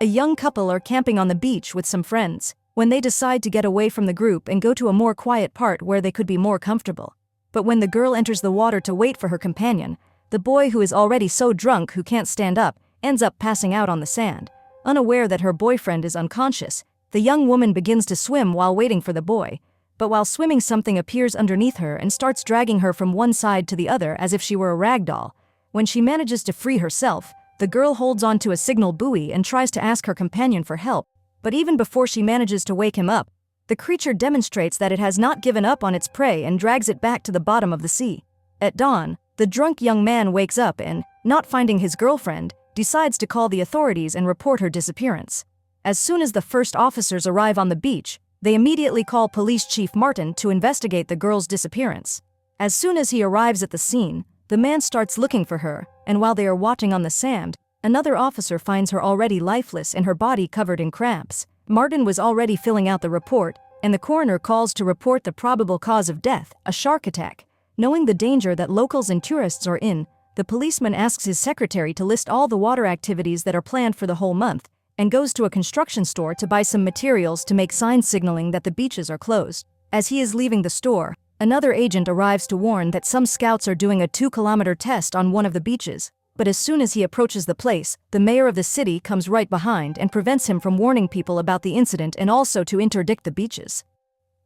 A young couple are camping on the beach with some friends when they decide to get away from the group and go to a more quiet part where they could be more comfortable. But when the girl enters the water to wait for her companion, the boy, who is already so drunk who can't stand up, ends up passing out on the sand. Unaware that her boyfriend is unconscious, the young woman begins to swim while waiting for the boy. But while swimming, something appears underneath her and starts dragging her from one side to the other as if she were a rag doll. When she manages to free herself, the girl holds onto a signal buoy and tries to ask her companion for help. But even before she manages to wake him up, the creature demonstrates that it has not given up on its prey and drags it back to the bottom of the sea. At dawn, the drunk young man wakes up and, not finding his girlfriend, decides to call the authorities and report her disappearance. As soon as the first officers arrive on the beach, they immediately call Police Chief Martin to investigate the girl's disappearance. As soon as he arrives at the scene, the man starts looking for her, and while they are watching on the sand, another officer finds her already lifeless and her body covered in crabs. Martin was already filling out the report, and the coroner calls to report the probable cause of death, a shark attack. Knowing the danger that locals and tourists are in, the policeman asks his secretary to list all the water activities that are planned for the whole month, and goes to a construction store to buy some materials to make signs signaling that the beaches are closed. As he is leaving the store, another agent arrives to warn that some scouts are doing a 2-kilometer test on one of the beaches. But as soon as he approaches the place, the mayor of the city comes right behind and prevents him from warning people about the incident and also to interdict the beaches.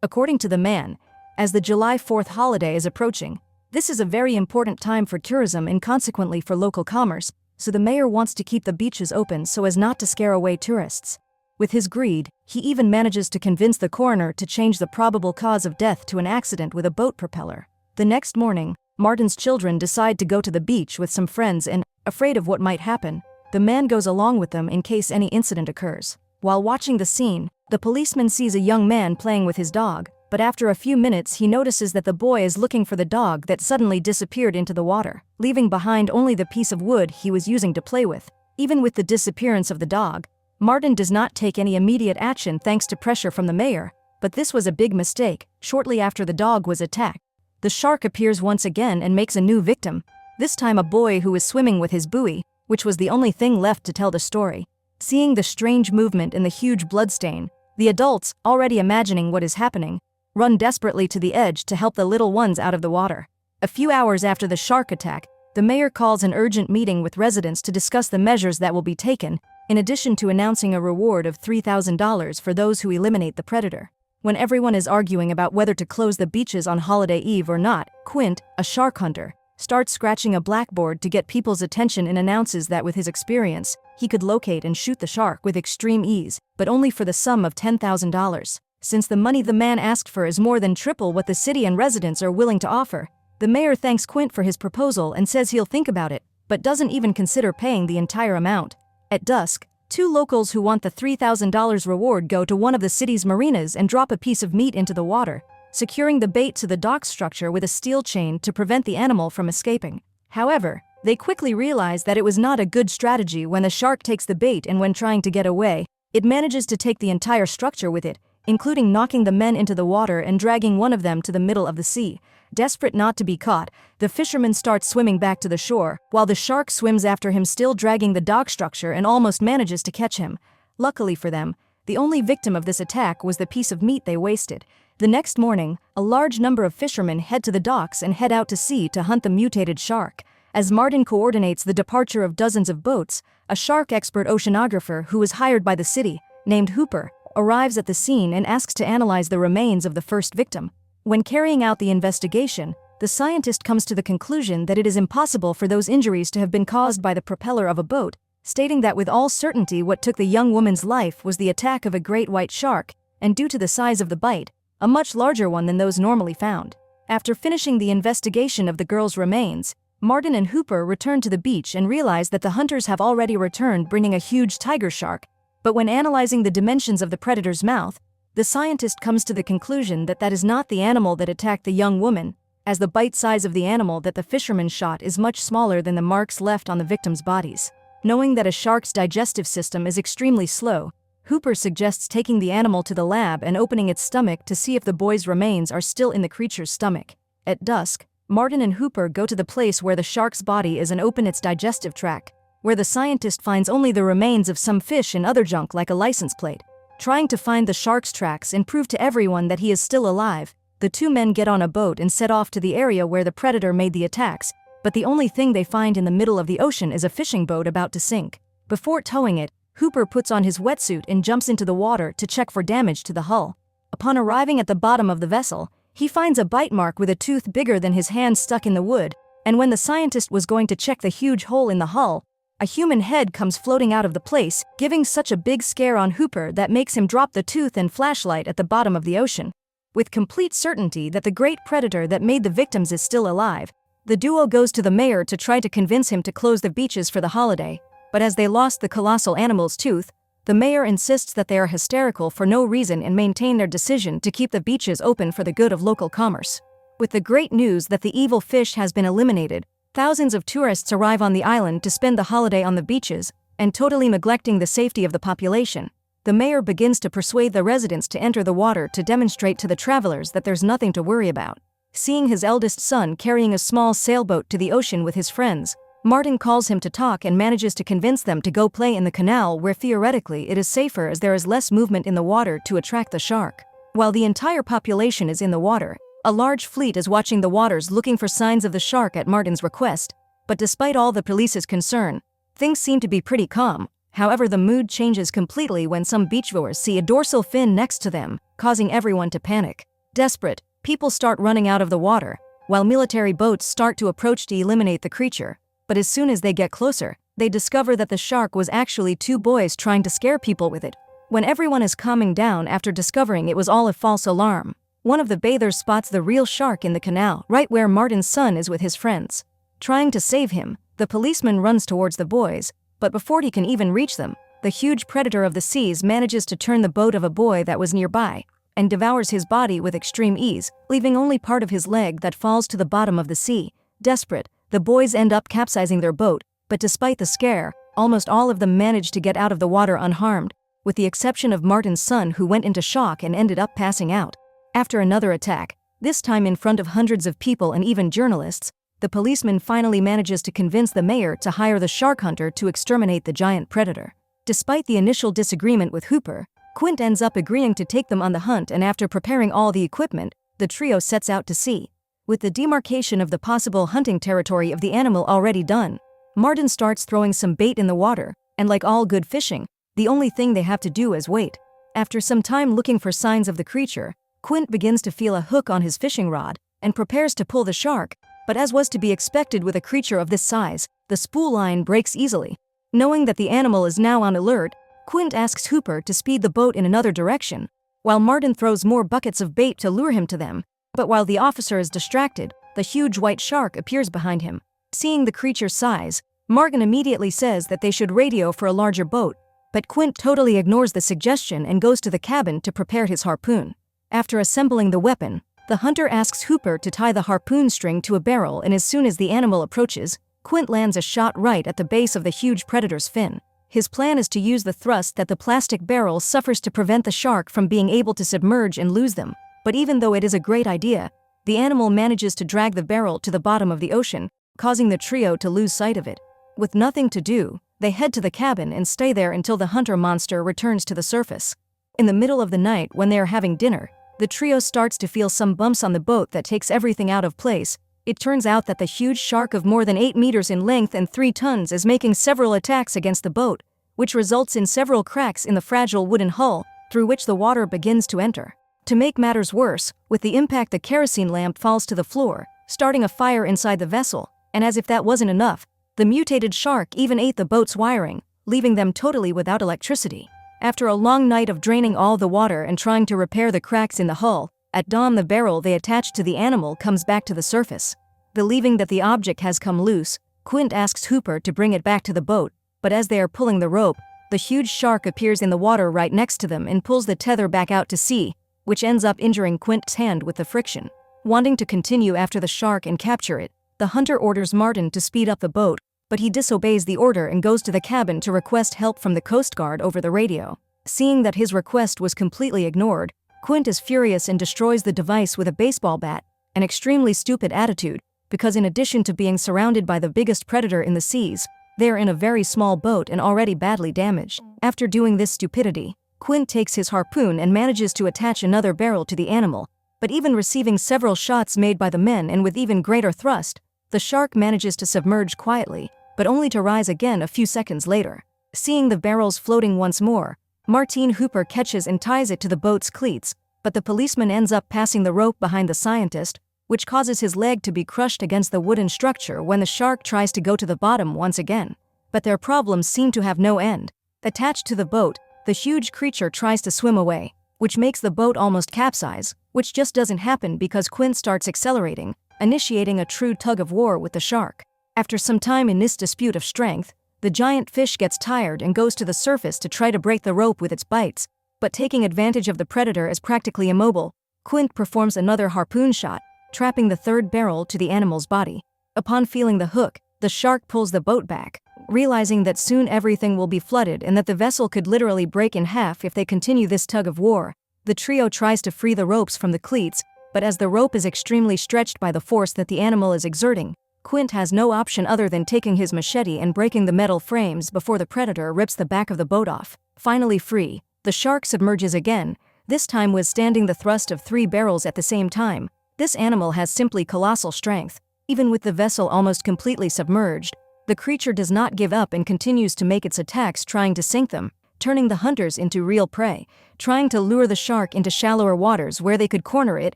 According to the man, as the July 4th holiday is approaching, this is a very important time for tourism and consequently for local commerce, so the mayor wants to keep the beaches open so as not to scare away tourists. With his greed, he even manages to convince the coroner to change the probable cause of death to an accident with a boat propeller. The next morning, Martin's children decide to go to the beach with some friends and, afraid of what might happen, the man goes along with them in case any incident occurs. While watching the scene, the policeman sees a young man playing with his dog, but after a few minutes he notices that the boy is looking for the dog that suddenly disappeared into the water, leaving behind only the piece of wood he was using to play with. Even with the disappearance of the dog, Martin does not take any immediate action thanks to pressure from the mayor, but this was a big mistake. Shortly after the dog was attacked, the shark appears once again and makes a new victim, this time a boy who was swimming with his buoy, which was the only thing left to tell the story. Seeing the strange movement in the huge bloodstain, the adults, already imagining what is happening, run desperately to the edge to help the little ones out of the water. A few hours after the shark attack, the mayor calls an urgent meeting with residents to discuss the measures that will be taken, in addition to announcing a reward of $3,000 for those who eliminate the predator. When everyone is arguing about whether to close the beaches on holiday eve or not, Quint, a shark hunter, starts scratching a blackboard to get people's attention and announces that with his experience, he could locate and shoot the shark with extreme ease, but only for the sum of $10,000. Since the money the man asked for is more than triple what the city and residents are willing to offer, the mayor thanks Quint for his proposal and says he'll think about it, but doesn't even consider paying the entire amount. At dusk, two locals who want the $3,000 reward go to one of the city's marinas and drop a piece of meat into the water, securing the bait to the dock structure with a steel chain to prevent the animal from escaping. However, they quickly realize that it was not a good strategy when the shark takes the bait, and when trying to get away, it manages to take the entire structure with it, including knocking the men into the water and dragging one of them to the middle of the sea. Desperate not to be caught, the fisherman starts swimming back to the shore, while the shark swims after him, still dragging the dock structure, and almost manages to catch him. Luckily for them, the only victim of this attack was the piece of meat they wasted. The next morning, a large number of fishermen head to the docks and head out to sea to hunt the mutated shark. As Martin coordinates the departure of dozens of boats, a shark expert oceanographer who was hired by the city, named Hooper, arrives at the scene and asks to analyze the remains of the first victim. When carrying out the investigation, the scientist comes to the conclusion that it is impossible for those injuries to have been caused by the propeller of a boat, stating that with all certainty what took the young woman's life was the attack of a great white shark, and due to the size of the bite, a much larger one than those normally found. After finishing the investigation of the girl's remains, Martin and Hooper return to the beach and realize that the hunters have already returned, bringing a huge tiger shark. But when analyzing the dimensions of the predator's mouth, the scientist comes to the conclusion that that is not the animal that attacked the young woman, as the bite size of the animal that the fisherman shot is much smaller than the marks left on the victims' bodies. Knowing that a shark's digestive system is extremely slow, Hooper suggests taking the animal to the lab and opening its stomach to see if the boy's remains are still in the creature's stomach. At dusk, Martin and Hooper go to the place where the shark's body is and open its digestive tract. where the scientist finds only the remains of some fish and other junk like a license plate. Trying to find the shark's tracks and prove to everyone that he is still alive, the two men get on a boat and set off to the area where the predator made the attacks, but the only thing they find in the middle of the ocean is a fishing boat about to sink. Before towing it, Hooper puts on his wetsuit and jumps into the water to check for damage to the hull. Upon arriving at the bottom of the vessel, he finds a bite mark with a tooth bigger than his hand stuck in the wood, and when the scientist was going to check the huge hole in the hull, a human head comes floating out of the place, giving such a big scare on Hooper that makes him drop the tooth and flashlight at the bottom of the ocean. With complete certainty that the great predator that made the victims is still alive, the duo goes to the mayor to try to convince him to close the beaches for the holiday, but as they lost the colossal animal's tooth, the mayor insists that they are hysterical for no reason and maintain their decision to keep the beaches open for the good of local commerce. With the great news that the evil fish has been eliminated, thousands of tourists arrive on the island to spend the holiday on the beaches, and totally neglecting the safety of the population, the mayor begins to persuade the residents to enter the water to demonstrate to the travelers that there's nothing to worry about. Seeing his eldest son carrying a small sailboat to the ocean with his friends, Martin calls him to talk and manages to convince them to go play in the canal where theoretically it is safer as there is less movement in the water to attract the shark. While the entire population is in the water, a large fleet is watching the waters looking for signs of the shark at Martin's request, but despite all the police's concern, things seem to be pretty calm. However, the mood changes completely when some beachgoers see a dorsal fin next to them, causing everyone to panic. Desperate, people start running out of the water, while military boats start to approach to eliminate the creature, but as soon as they get closer, they discover that the shark was actually two boys trying to scare people with it. When everyone is calming down after discovering it was all a false alarm, one of the bathers spots the real shark in the canal right where Martin's son is with his friends. Trying to save him, the policeman runs towards the boys, but before he can even reach them, the huge predator of the seas manages to turn the boat of a boy that was nearby, and devours his body with extreme ease, leaving only part of his leg that falls to the bottom of the sea. Desperate, the boys end up capsizing their boat, but despite the scare, almost all of them manage to get out of the water unharmed, with the exception of Martin's son who went into shock and ended up passing out. After another attack, this time in front of hundreds of people and even journalists, the policeman finally manages to convince the mayor to hire the shark hunter to exterminate the giant predator. Despite the initial disagreement with Hooper, Quint ends up agreeing to take them on the hunt, and after preparing all the equipment, the trio sets out to sea. With the demarcation of the possible hunting territory of the animal already done, Martin starts throwing some bait in the water, and like all good fishing, the only thing they have to do is wait. After some time looking for signs of the creature, Quint begins to feel a hook on his fishing rod and prepares to pull the shark, but as was to be expected with a creature of this size, the spool line breaks easily. Knowing that the animal is now on alert, Quint asks Hooper to speed the boat in another direction, while Martin throws more buckets of bait to lure him to them. But while the officer is distracted, the huge white shark appears behind him. Seeing the creature's size, Martin immediately says that they should radio for a larger boat, but Quint totally ignores the suggestion and goes to the cabin to prepare his harpoon. After assembling the weapon, the hunter asks Hooper to tie the harpoon string to a barrel, and as soon as the animal approaches, Quint lands a shot right at the base of the huge predator's fin. His plan is to use the thrust that the plastic barrel suffers to prevent the shark from being able to submerge and lose them. But even though it is a great idea, the animal manages to drag the barrel to the bottom of the ocean, causing the trio to lose sight of it. With nothing to do, they head to the cabin and stay there until the hunter monster returns to the surface. In the middle of the night, when they are having dinner, the trio starts to feel some bumps on the boat that takes everything out of place. It turns out that the huge shark of more than 8 meters in length and 3 tons is making several attacks against the boat, which results in several cracks in the fragile wooden hull, through which the water begins to enter. To make matters worse, with the impact the kerosene lamp falls to the floor, starting a fire inside the vessel, and as if that wasn't enough, the mutated shark even ate the boat's wiring, leaving them totally without electricity. After a long night of draining all the water and trying to repair the cracks in the hull, at dawn the barrel they attached to the animal comes back to the surface. Believing that the object has come loose, Quint asks Hooper to bring it back to the boat, but as they are pulling the rope, the huge shark appears in the water right next to them and pulls the tether back out to sea, which ends up injuring Quint's hand with the friction. Wanting to continue after the shark and capture it, the hunter orders Martin to speed up the boat, but he disobeys the order and goes to the cabin to request help from the Coast Guard over the radio. Seeing that his request was completely ignored, Quint is furious and destroys the device with a baseball bat, an extremely stupid attitude, because in addition to being surrounded by the biggest predator in the seas, They're in a very small boat and already badly damaged. After doing this stupidity, Quint takes his harpoon and manages to attach another barrel to the animal, but even receiving several shots made by the men and with even greater thrust, the shark manages to submerge quietly, but only to rise again a few seconds later. Seeing the barrels floating once more, Martin Hooper catches and ties it to the boat's cleats, but the policeman ends up passing the rope behind the scientist, which causes his leg to be crushed against the wooden structure when the shark tries to go to the bottom once again. But their problems seem to have no end. Attached to the boat, the huge creature tries to swim away, which makes the boat almost capsize, which just doesn't happen because Quint starts accelerating, initiating a true tug-of-war with the shark. After some time in this dispute of strength, the giant fish gets tired and goes to the surface to try to break the rope with its bites, but taking advantage of the predator as practically immobile, Quint performs another harpoon shot, trapping the third barrel to the animal's body. Upon feeling the hook, the shark pulls the boat back, realizing that soon everything will be flooded and that the vessel could literally break in half if they continue this tug-of-war. The trio tries to free the ropes from the cleats, but as the rope is extremely stretched by the force that the animal is exerting, Quint has no option other than taking his machete and breaking the metal frames before the predator rips the back of the boat off. Finally free, the shark submerges again, this time withstanding the thrust of 3 barrels at the same time. This animal has simply colossal strength. Even with the vessel almost completely submerged, the creature does not give up and continues to make its attacks, trying to sink them, turning the hunters into real prey. Trying to lure the shark into shallower waters where they could corner it,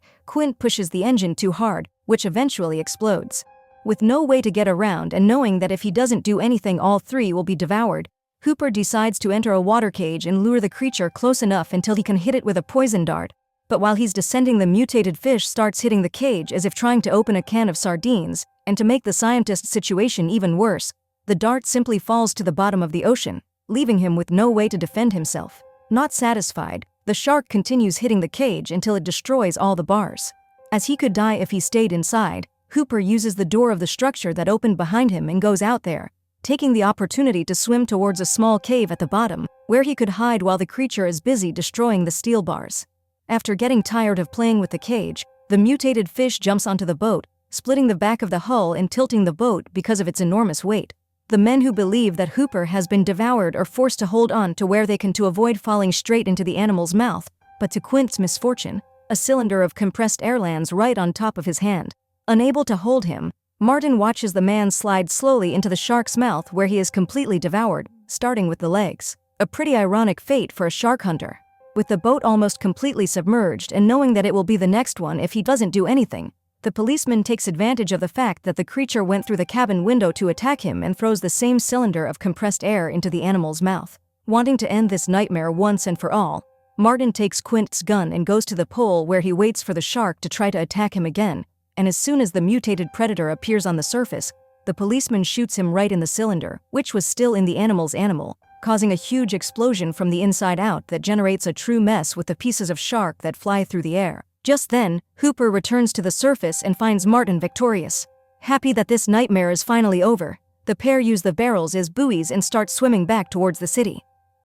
Quint pushes the engine too hard, which eventually explodes. With no way to get around and knowing that if he doesn't do anything all 3 will be devoured, Hooper decides to enter a water cage and lure the creature close enough until he can hit it with a poison dart. But while he's descending, the mutated fish starts hitting the cage as if trying to open a can of sardines, and to make the scientist's situation even worse, the dart simply falls to the bottom of the ocean, leaving him with no way to defend himself. Not satisfied, the shark continues hitting the cage until it destroys all the bars. As he could die if he stayed inside, Hooper uses the door of the structure that opened behind him and goes out there, taking the opportunity to swim towards a small cave at the bottom, where he could hide while the creature is busy destroying the steel bars. After getting tired of playing with the cage, the mutated fish jumps onto the boat, splitting the back of the hull and tilting the boat because of its enormous weight. The men who believe that Hooper has been devoured are forced to hold on to where they can to avoid falling straight into the animal's mouth, but to Quint's misfortune, a cylinder of compressed air lands right on top of his hand. Unable to hold him, Martin watches the man slide slowly into the shark's mouth where he is completely devoured, starting with the legs. A pretty ironic fate for a shark hunter. With the boat almost completely submerged and knowing that it will be the next one if he doesn't do anything, the policeman takes advantage of the fact that the creature went through the cabin window to attack him and throws the same cylinder of compressed air into the animal's mouth. Wanting to end this nightmare once and for all, Martin takes Quint's gun and goes to the pole where he waits for the shark to try to attack him again, and as soon as the mutated predator appears on the surface, the policeman shoots him right in the cylinder, which was still in the animal's animal, causing a huge explosion from the inside out that generates a true mess with the pieces of shark that fly through the air. Just then, Hooper returns to the surface and finds Martin victorious. Happy that this nightmare is finally over, the pair use the barrels as buoys and start swimming back towards the city.